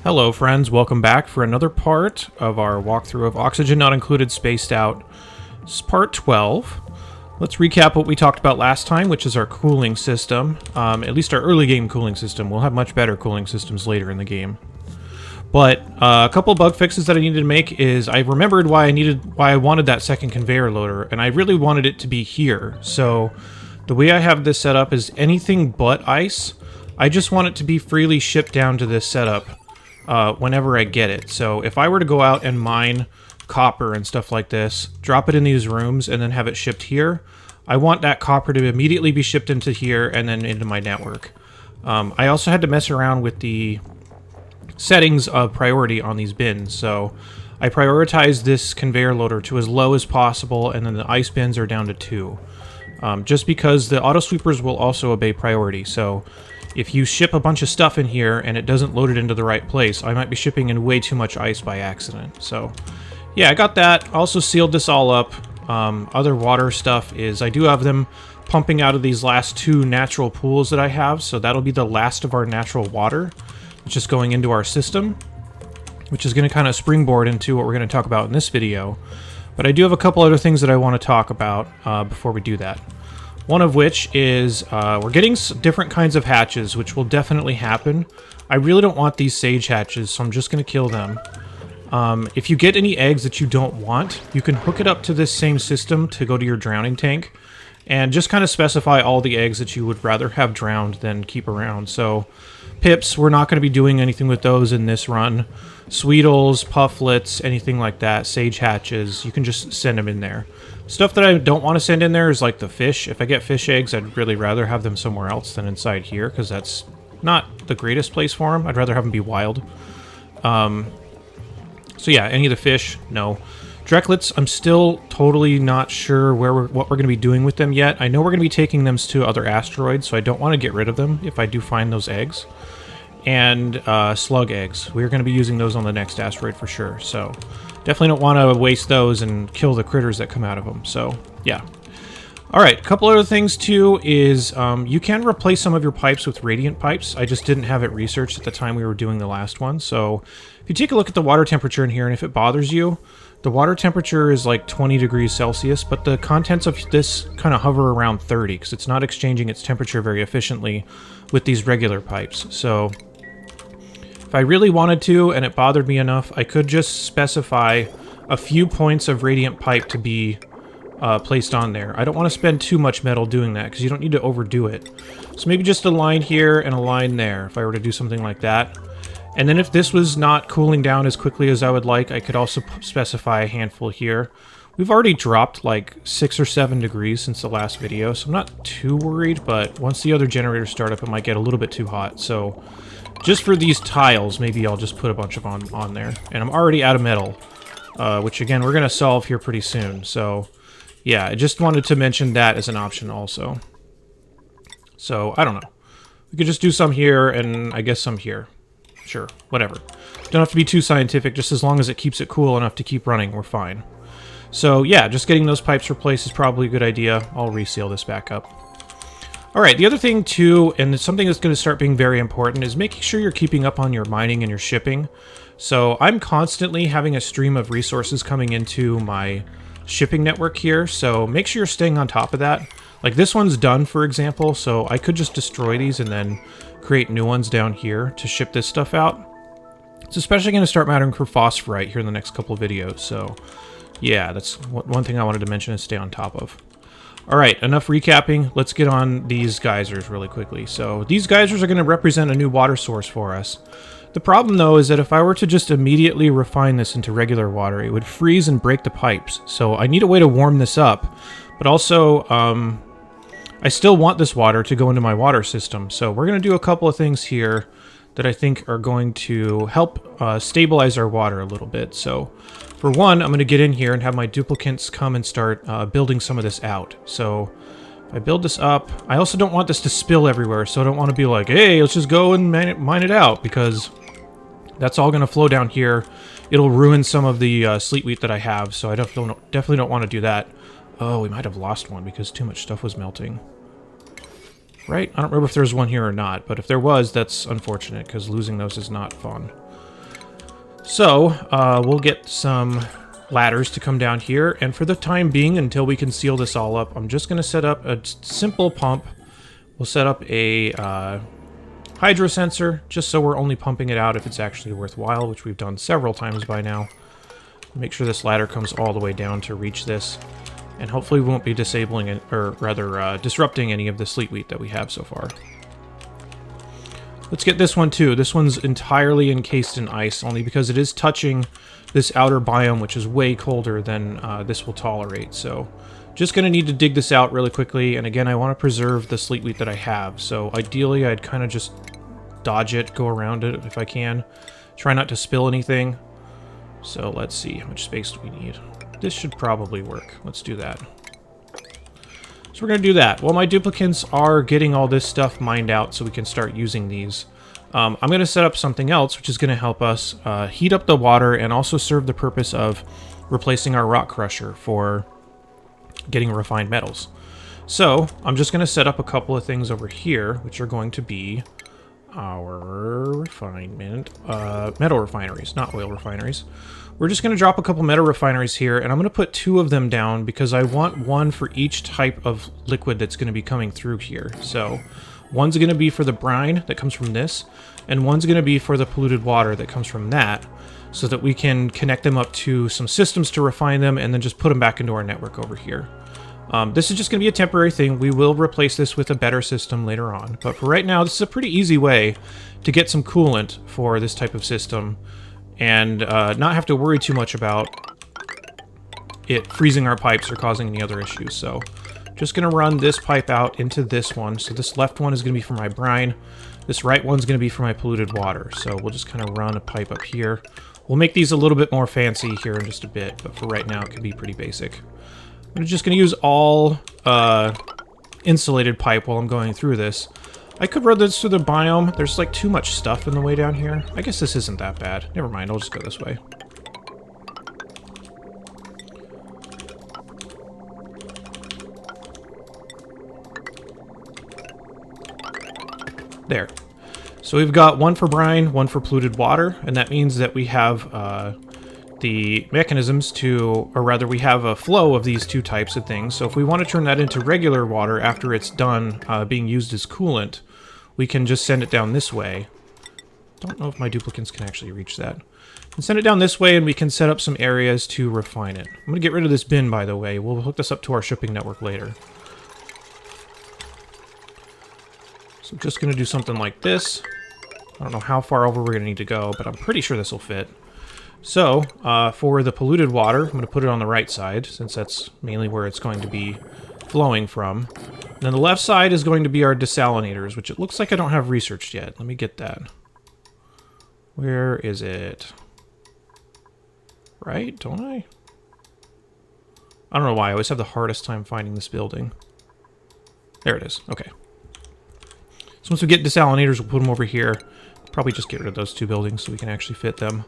Hello friends, welcome back for another part of our walkthrough of Oxygen Not Included Spaced Out. This is part 12. Let's recap what we talked about last time, which is our cooling system. At least our early game cooling system. We'll have much better cooling systems later in the game. But a couple bug fixes that I needed to make is I remembered why I wanted that second conveyor loader, and I really wanted it to be here. So the way I have this set up is anything but ice. I just want it to be freely shipped down to this setup whenever I get it. So if I were to go out and mine copper and stuff like this, drop it in these rooms, and then have it shipped here, I want that copper to immediately be shipped into here and then into my network. I also had to mess around with the settings of priority on these bins, so I prioritized this conveyor loader to as low as possible, and then the ice bins are down to 2. Just because the auto sweepers will also obey priority, so if you ship a bunch of stuff in here and it doesn't load it into the right place, I might be shipping in way too much ice by accident. So yeah, I got that. Also sealed this all up. Other water stuff is I do have them pumping out of these last 2 natural pools that I have, so that'll be the last of our natural water, which is going into our system, which is going to kind of springboard into what we're going to talk about in this video. But I do have a couple other things that I want to talk about before we do that. One of which is we're getting different kinds of hatches, which will definitely happen. I really don't want these sage hatches, so I'm just going to kill them. If you get any eggs that you don't want, you can hook it up to this same system to go to your drowning tank, and just kind of specify all the eggs that you would rather have drowned than keep around. So pips, we're not going to be doing anything with those in this run. Sweetles, pufflets, anything like that, sage hatches, you can just send them in there. Stuff that I don't want to send in there is like the fish. If I get fish eggs, I'd really rather have them somewhere else than inside here, because that's not the greatest place for them. I'd rather have them be wild. So yeah, any of the fish, no. Drecklets, I'm still totally not sure what we're going to be doing with them yet. I know we're going to be taking them to other asteroids, so I don't want to get rid of them if I do find those eggs. And slug eggs. We're going to be using those on the next asteroid for sure, so definitely don't want to waste those and kill the critters that come out of them, so yeah. Alright, a couple other things too is you can replace some of your pipes with radiant pipes. I just didn't have it researched at the time we were doing the last one, so if you take a look at the water temperature in here, and if it bothers you, the water temperature is like 20 degrees Celsius, but the contents of this kind of hover around 30, because it's not exchanging its temperature very efficiently with these regular pipes. So if I really wanted to, and it bothered me enough, I could just specify a few points of radiant pipe to be placed on there. I don't want to spend too much metal doing that, because you don't need to overdo it. So maybe just a line here and a line there, if I were to do something like that. And then if this was not cooling down as quickly as I would like, I could also specify a handful here. We've already dropped like 6 or 7 degrees since the last video, so I'm not too worried, but once the other generators start up, it might get a little bit too hot. So just for these tiles, maybe I'll just put a bunch of on there. And I'm already out of metal, which again, we're going to solve here pretty soon. So yeah, I just wanted to mention that as an option also. So I don't know. We could just do some here and I guess some here. Sure, whatever. Don't have to be too scientific, just as long as it keeps it cool enough to keep running, we're fine. So yeah, just getting those pipes replaced is probably a good idea. I'll reseal this back up. Alright, the other thing too, and it's something that's going to start being very important, is making sure you're keeping up on your mining and your shipping. So I'm constantly having a stream of resources coming into my shipping network here, so make sure you're staying on top of that. Like this one's done, for example, so I could just destroy these and then create new ones down here to ship this stuff out. It's especially going to start mattering for phosphorite here in the next couple of videos, so yeah, that's one thing I wanted to mention is stay on top of. Alright, enough recapping. Let's get on these geysers really quickly. So these geysers are going to represent a new water source for us. The problem though is that if I were to just immediately refine this into regular water, it would freeze and break the pipes. So I need a way to warm this up, but also I still want this water to go into my water system. So we're going to do a couple of things here that I think are going to help stabilize our water a little bit. So for one, I'm going to get in here and have my duplicates come and start building some of this out. So if I build this up, I also don't want this to spill everywhere, so I don't want to be like, hey, let's just go and mine it out, because that's all going to flow down here. It'll ruin some of the sleet wheat that I have, so I definitely don't want to do that. Oh, we might have lost one because too much stuff was melting. Right? I don't remember if there was one here or not, but if there was, that's unfortunate, because losing those is not fun. So, we'll get some ladders to come down here, and for the time being, until we can seal this all up, I'm just going to set up a simple pump. We'll set up a hydro sensor, just so we're only pumping it out if it's actually worthwhile, which we've done several times by now. Make sure this ladder comes all the way down to reach this, and hopefully we won't be disabling it, or rather disrupting any of the sleet wheat that we have so far. Let's get this one too. This one's entirely encased in ice, only because it is touching this outer biome, which is way colder than this will tolerate. So just going to need to dig this out really quickly, and again, I want to preserve the sleet wheat that I have. So ideally, I'd kind of just dodge it, go around it if I can. Try not to spill anything. So let's see, how much space do we need? This should probably work. Let's do that. So we're going to do that. Well, my duplicants are getting all this stuff mined out so we can start using these. I'm going to set up something else, which is going to help us heat up the water and also serve the purpose of replacing our rock crusher for getting refined metals. So I'm just going to set up a couple of things over here, which are going to be our refinement, metal refineries, not oil refineries. We're just going to drop a couple metal refineries here, and I'm going to put 2 of them down because I want one for each type of liquid that's going to be coming through here. So one's going to be for the brine that comes from this, and one's going to be for the polluted water that comes from that, so that we can connect them up to some systems to refine them and then just put them back into our network over here. This is just going to be a temporary thing. We will replace this with a better system later on. But for right now, this is a pretty easy way to get some coolant for this type of system and not have to worry too much about it freezing our pipes or causing any other issues. So just going to run this pipe out into this one. So this left one is going to be for my brine. This right one's going to be for my polluted water. So we'll just kind of run a pipe up here. We'll make these a little bit more fancy here in just a bit, but for right now it can be pretty basic. I'm just going to use all insulated pipe while I'm going through this. I could run this through the biome. There's like too much stuff in the way down here. I guess this isn't that bad. Never mind, I'll just go this way. There. So we've got one for brine, one for polluted water, and that means that we have the mechanisms to, or rather we have a flow of these 2 types of things. So if we want to turn that into regular water after it's done being used as coolant, we can just send it down this way. Don't know if my duplicants can actually reach that. And send it down this way, and we can set up some areas to refine it. I'm going to get rid of this bin, by the way. We'll hook this up to our shipping network later. So I'm just going to do something like this. I don't know how far over we're going to need to go, but I'm pretty sure this will fit. So, for the polluted water, I'm going to put it on the right side, since that's mainly where it's going to be flowing from. And then the left side is going to be our desalinators, which it looks like I don't have researched yet. Let me get that. Where is it? Right? Don't I? I don't know why. I always have the hardest time finding this building. There it is. Okay. So once we get desalinators, we'll put them over here. Probably just get rid of those 2 buildings so we can actually fit them.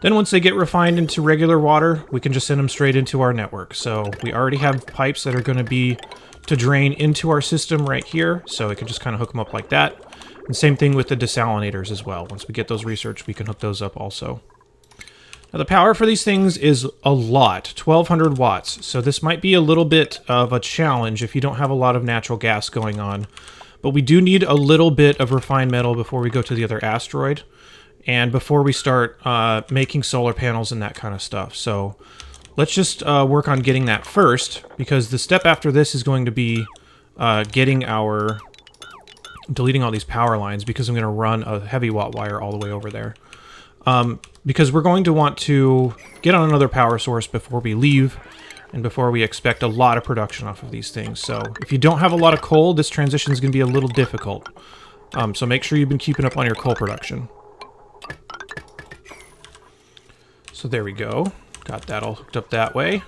Then once they get refined into regular water, we can just send them straight into our network. So we already have pipes that are going to be to drain into our system right here. So we can just kind of hook them up like that. And same thing with the desalinators as well. Once we get those researched, we can hook those up also. Now the power for these things is a lot, 1200 watts. So this might be a little bit of a challenge if you don't have a lot of natural gas going on. But we do need a little bit of refined metal before we go to the other asteroid. And before we start making solar panels and that kind of stuff. So let's just work on getting that first, because the step after this is going to be deleting all these power lines, because I'm going to run a heavy watt wire all the way over there. Because we're going to want to get on another power source before we leave, and before we expect a lot of production off of these things. So if you don't have a lot of coal, this transition is going to be a little difficult. So make sure you've been keeping up on your coal production. So there we go. Got that all hooked up that way.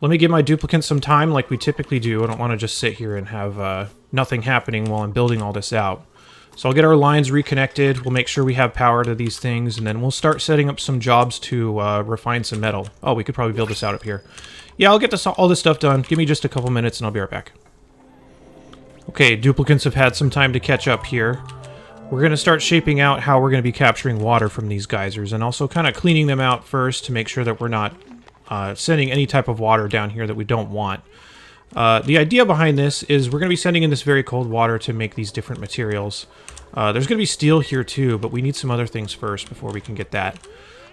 Let me give my duplicants some time like we typically do. I don't want to just sit here and have nothing happening while I'm building all this out. So I'll get our lines reconnected. We'll make sure we have power to these things, and then we'll start setting up some jobs to refine some metal. Oh, we could probably build this out up here. Yeah, I'll get all this stuff done. Give me just a couple minutes and I'll be right back. Okay, duplicants have had some time to catch up here. we're going to start shaping out how we're going to be capturing water from these geysers, and also kind of cleaning them out first to make sure that we're not sending any type of water down here that we don't want. The idea behind this is we're going to be sending in this very cold water to make these different materials. There's going to be steel here too, but we need some other things first before we can get that.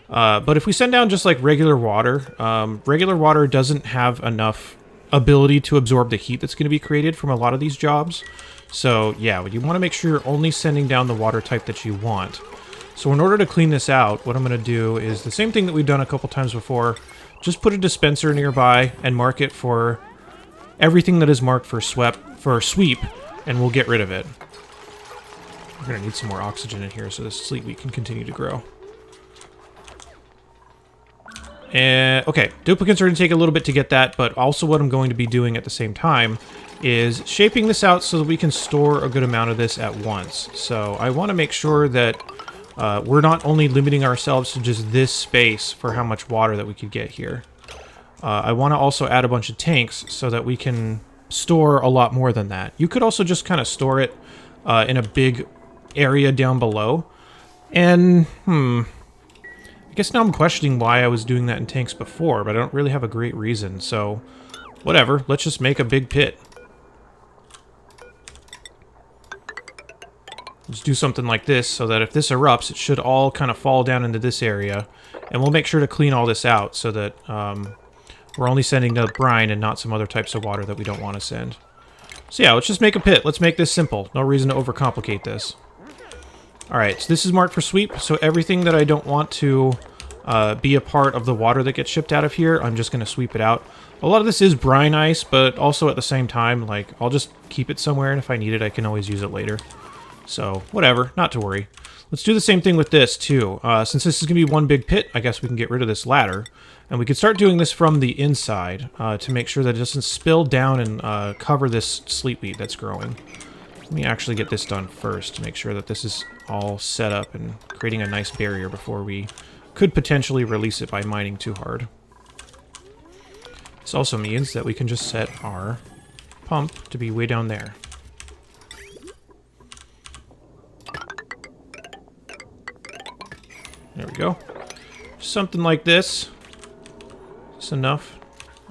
But if we send down just like regular water doesn't have enough ability to absorb the heat that's going to be created from a lot of these jobs. So yeah, you want to make sure you're only sending down the water type that you want. So in order to clean this out, what I'm going to do is the same thing that we've done a couple times before. Just put a dispenser nearby and mark it for everything that is marked for sweep, and we'll get rid of it. We're going to need some more oxygen in here so this sleep wheat can continue to grow. And okay, duplicates are going to take a little bit to get that, but also what I'm going to be doing at the same time is shaping this out so that we can store a good amount of this at once. So I want to make sure that we're not only limiting ourselves to just this space for how much water that we could get here. I want to also add a bunch of tanks so that we can store a lot more than that. You could also just kind of store it in a big area down below. And, I guess now I'm questioning why I was doing that in tanks before, but I don't really have a great reason, so whatever. Let's just make a big pit. Just do something like this so that if this erupts, it should all kind of fall down into this area. And we'll make sure to clean all this out so that we're only sending the brine and not some other types of water that we don't want to send. So yeah, let's just make a pit. Let's make this simple. No reason to overcomplicate this. Alright, so this is marked for sweep, so everything that I don't want to be a part of the water that gets shipped out of here, I'm just going to sweep it out. A lot of this is brine ice, but also at the same time, like, I'll just keep it somewhere, and if I need it, I can always use it later. So, whatever, not to worry. Let's do the same thing with this, too. Since this is going to be one big pit, I guess we can get rid of this ladder. And we can start doing this from the inside to make sure that it doesn't spill down and cover this sleep wheat that's growing. Let me actually get this done first to make sure that this is all set up and creating a nice barrier before we could potentially release it by mining too hard. This also means that we can just set our pump to be way down there. There we go. Something like this. Is this enough?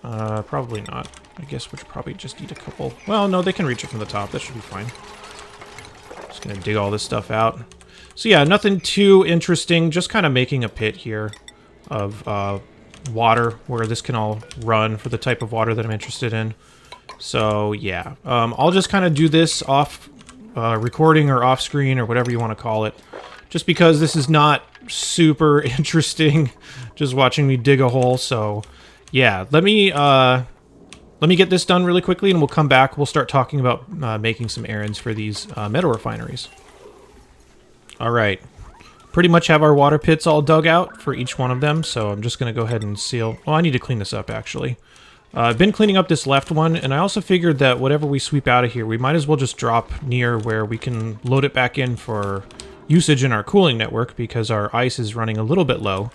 Probably not. I guess we'll probably just need a couple. Well, no, they can reach it from the top. That should be fine. Just gonna dig all this stuff out. So yeah, nothing too interesting. Just kind of making a pit here of water where this can all run for the type of water that I'm interested in. So yeah, I'll just kind of do this off recording or off screen or whatever you want to call it. Just because this is not super interesting, just watching me dig a hole. So yeah, let me get this done really quickly, and we'll come back. We'll start talking about making some errands for these metal refineries. All right, pretty much have our water pits all dug out for each one of them. So I'm just gonna go ahead and seal. Oh, I need to clean this up actually. I've been cleaning up this left one, and I also figured that whatever we sweep out of here, we might as well just drop near where we can load it back in for usage in our cooling network, because our ice is running a little bit low,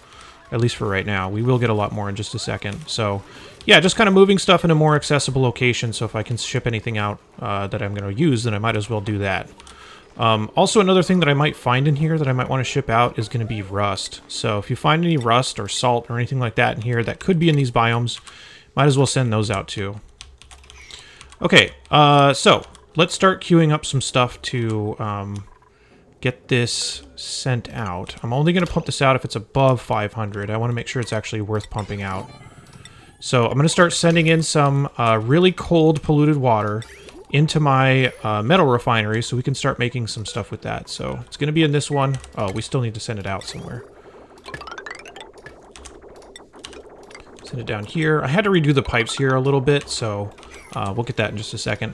at least for right now. We will get a lot more in just a second. So yeah, just kind of moving stuff in a more accessible location, so if I can ship anything out that I'm going to use, then I might as well do that. Also, another thing that I might find in here that I might want to ship out is going to be rust. So if you find any rust or salt or anything like that in here that could be in these biomes, might as well send those out too. Okay, so let's start queuing up some stuff to get this sent out. I'm only going to pump this out if it's above 500. I want to make sure it's actually worth pumping out. So I'm going to start sending in some really cold polluted water into my metal refinery so we can start making some stuff with that. So it's going to be in this one. Oh, we still need to send it out somewhere. Send it down here. I had to redo the pipes here a little bit, so we'll get that in just a second.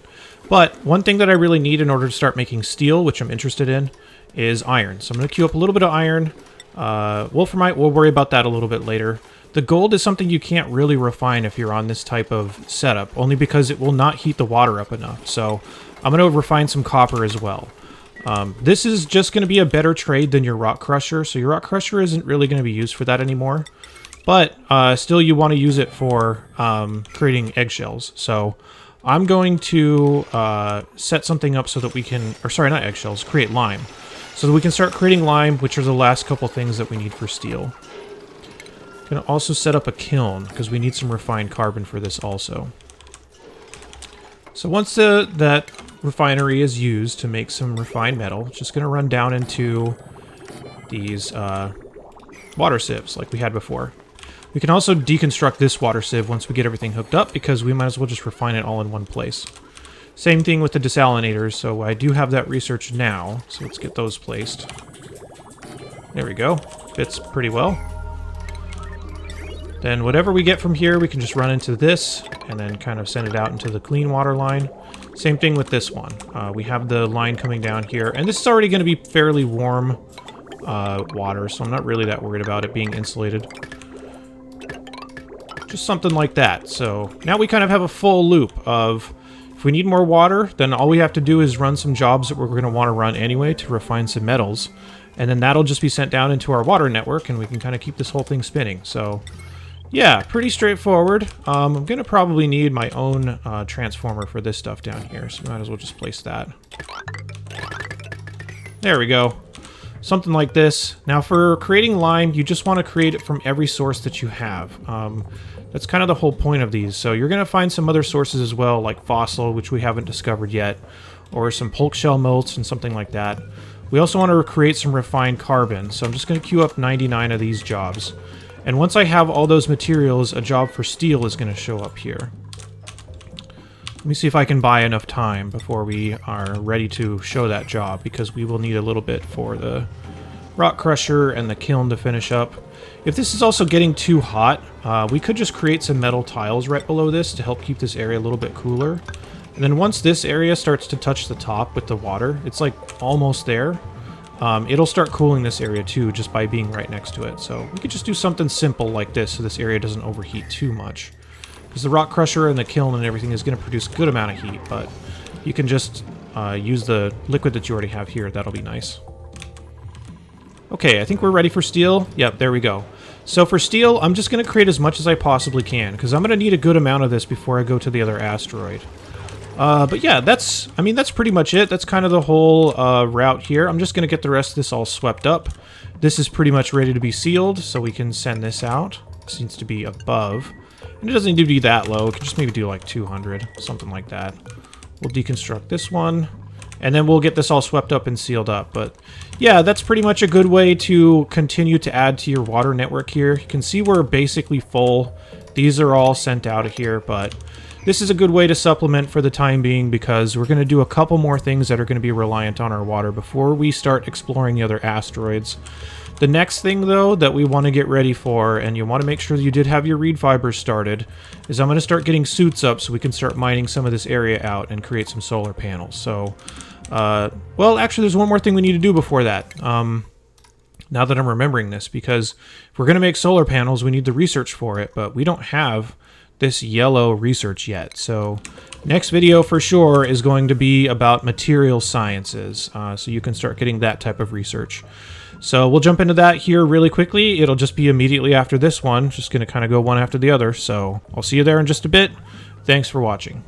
But one thing that I really need in order to start making steel, which I'm interested in, is iron. So I'm going to queue up a little bit of iron. Wolframite, we'll worry about that a little bit later. The gold is something you can't really refine if you're on this type of setup, only because it will not heat the water up enough. So I'm going to refine some copper as well. This is just going to be a better trade than your rock crusher. So your rock crusher isn't really going to be used for that anymore. But still, you want to use it for creating eggshells. So I'm going to set something up so that we can, or sorry, not eggshells, create lime. so that we can start creating lime, which are the last couple things that we need for steel. Going to also set up a kiln, because we need some refined carbon for this also. So once that refinery is used to make some refined metal, it's just going to run down into these water sieves like we had before. We can also deconstruct this water sieve once we get everything hooked up, because we might as well just refine it all in one place. Same thing with the desalinators, so I do have that research now, so let's get those placed. There we go. Fits pretty well. Then whatever we get from here, we can just run into this, and then kind of send it out into the clean water line. Same thing with this one. We have the line coming down here, and this is already going to be fairly warm water, so I'm not really that worried about it being insulated. Just something like that. So now we kind of have a full loop of, if we need more water, then all we have to do is run some jobs that we're going to want to run anyway to refine some metals, and then that'll just be sent down into our water network, and we can kind of keep this whole thing spinning. So yeah, pretty straightforward. I'm going to probably need my own transformer for this stuff down here, so might as well just place that. There we go. Something like this. Now for creating lime, you just want to create it from every source that you have. That's kind of the whole point of these. So you're going to find some other sources as well, like fossil, which we haven't discovered yet, or some pulp shell melts and something like that. We also want to create some refined carbon, so I'm just going to queue up 99 of these jobs. And once I have all those materials, a job for steel is going to show up here. Let me see if I can buy enough time before we are ready to show that job, because we will need a little bit for the rock crusher and the kiln to finish up. If this is also getting too hot, we could just create some metal tiles right below this to help keep this area a little bit cooler. And then once this area starts to touch the top with the water, it's like almost there. It'll start cooling this area too, just by being right next to it. So we could just do something simple like this so this area doesn't overheat too much. Because the rock crusher and the kiln and everything is going to produce a good amount of heat, but you can just use the liquid that you already have here. That'll be nice. Okay, I think we're ready for steel. Yep, there we go. So for steel, I'm just going to create as much as I possibly can, because I'm going to need a good amount of this before I go to the other asteroid. But yeah, that's pretty much it. That's kind of the whole route here. I'm just going to get the rest of this all swept up. This is pretty much ready to be sealed, so we can send this out. This needs to be above. And it doesn't need to be that low. It can just maybe do like 200, something like that. We'll deconstruct this one, and then we'll get this all swept up and sealed up. But yeah, that's pretty much a good way to continue to add to your water network here. You can see we're basically full. These are all sent out of here, but this is a good way to supplement for the time being, because we're going to do a couple more things that are going to be reliant on our water before we start exploring the other asteroids. The next thing, though, that we want to get ready for, and you want to make sure that you did have your reed fibers started, is I'm going to start getting suits up so we can start mining some of this area out and create some solar panels. So, well, actually, there's one more thing we need to do before that. Now that I'm remembering this, because if we're going to make solar panels, we need the research for it, but we don't have this yellow research yet. So next video for sure is going to be about material sciences, so you can start getting that type of research. So we'll jump into that here really quickly. It'll just be immediately after this one. Just going to kind of go one after the other. So I'll see you there in just a bit. Thanks for watching.